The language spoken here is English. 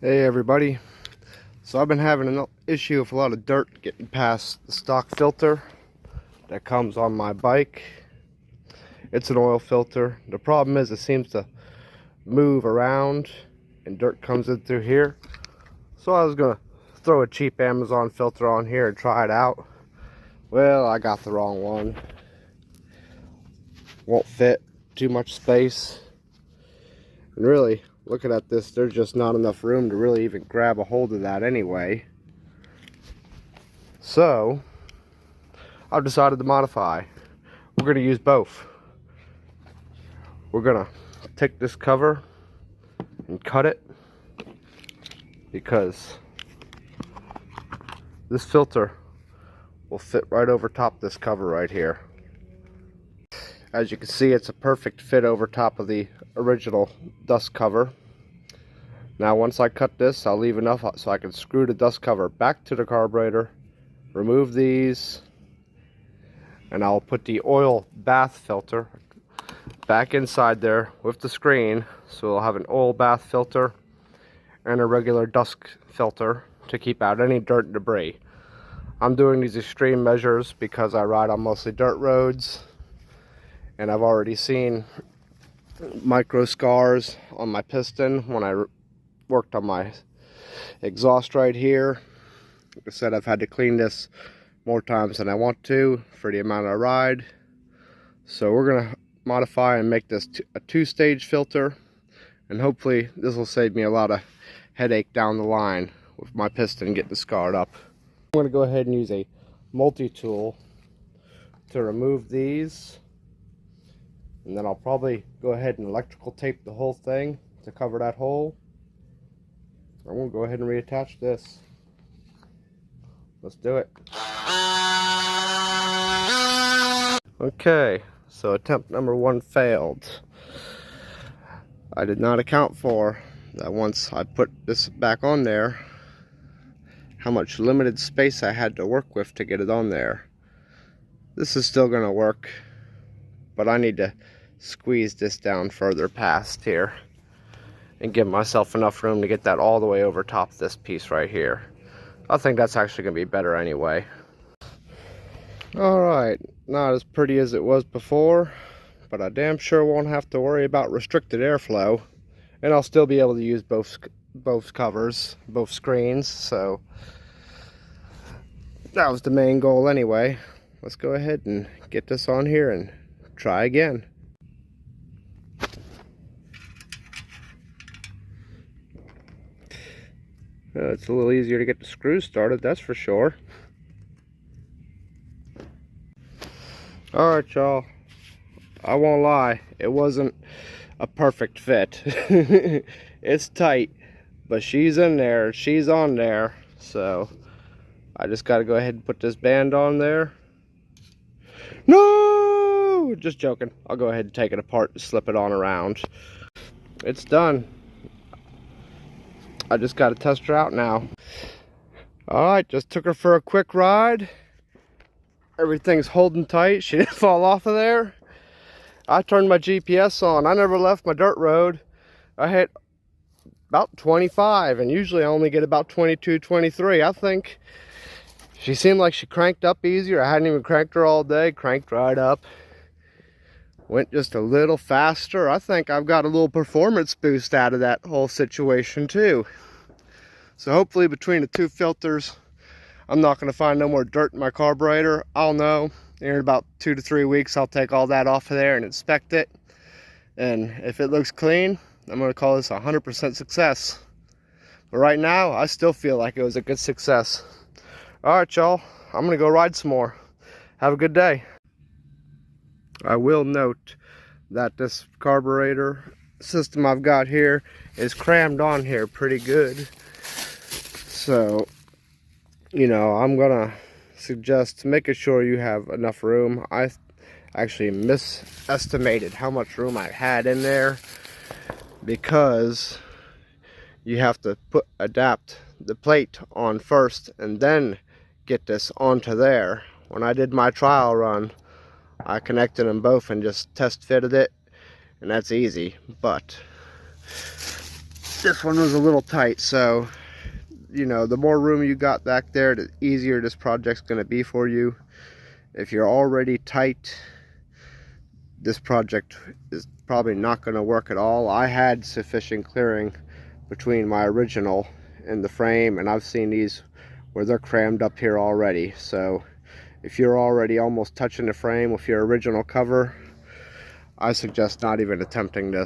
Hey everybody, so I've been having an issue with a lot of dirt getting past the stock filter that comes on my bike. It's an oil filter. The problem is it seems to move around and dirt comes in through here. So I was gonna throw a cheap Amazon filter on here and try it out. Well, I got the wrong one. Won't fit, too much space. And really, looking at this, there's just not enough room to really even grab a hold of that anyway. So I've decided to modify. We're going to use both. We're going to take this cover and cut it, because this filter will fit right over top this cover right here. As you can see, it's a perfect fit over top of the original dust cover. Now once I cut this, I'll leave enough so I can screw the dust cover back to the carburetor, remove these, and I'll put the oil bath filter back inside there with the screen. So we'll have an oil bath filter and a regular dust filter to keep out any dirt and debris. I'm doing these extreme measures because I ride on mostly dirt roads, and I've already seen micro scars on my piston when I worked on my exhaust right here. Like I said, I've had to clean this more times than I want to for the amount I ride. So we're going to modify and make this a two-stage filter, and hopefully this will save me a lot of headache down the line with my piston getting scarred up. I'm going to go ahead and use a multi-tool to remove these. And then I'll probably go ahead and electrical tape the whole thing to cover that hole. I won't go ahead and reattach this. Let's do it. Okay, so attempt number 1 failed. I did not account for that once I put this back on there, how much limited space I had to work with to get it on there. This is still going to work, but I need to squeeze this down further past here and give myself enough room to get that all the way over top of this piece right here. I think that's actually going to be better anyway. Alright, not as pretty as it was before, but I damn sure won't have to worry about restricted airflow, and I'll still be able to use both covers, both screens. So that was the main goal anyway. Let's go ahead and get this on here and try again. It's a little easier to get the screws started, that's for sure. Alright y'all, I won't lie, it wasn't a perfect fit. It's tight, but she's in there, she's on there. So I just got to go ahead and put this band on there. No! Just joking. I'll go ahead and take it apart and slip it on around. It's done. I just got to test her out now. Alright, just took her for a quick ride. Everything's holding tight. She didn't fall off of there. I turned my GPS on. I never left my dirt road. I hit about 25, and usually I only get about 22, 23. I think she seemed like she cranked up easier. I hadn't even cranked her all day. Cranked right up. Went just a little faster. I think I've got a little performance boost out of that whole situation too. So hopefully between the two filters, I'm not going to find no more dirt in my carburetor. I'll know in about 2 to 3 weeks. I'll take all that off of there and inspect it. And if it looks clean, I'm going to call this a 100% success. But right now, I still feel like it was a good success. Alright y'all, I'm going to go ride some more. Have a good day. I will note that this carburetor system I've got here is crammed on here pretty good. So, you know, I'm gonna suggest making sure you have enough room. I actually misestimated how much room I had in there, because you have to adapt the plate on first and then get this onto there. When I did my trial run, I connected them both and just test fitted it, and that's easy. But This one was a little tight, so you know, the more room you got back there, the easier this project's going to be for you. If you're already tight, this project is probably not going to work at all. I had sufficient clearing between my original and the frame, and I've seen these where they're crammed up here already. So if you're already almost touching the frame with your original cover, I suggest not even attempting this.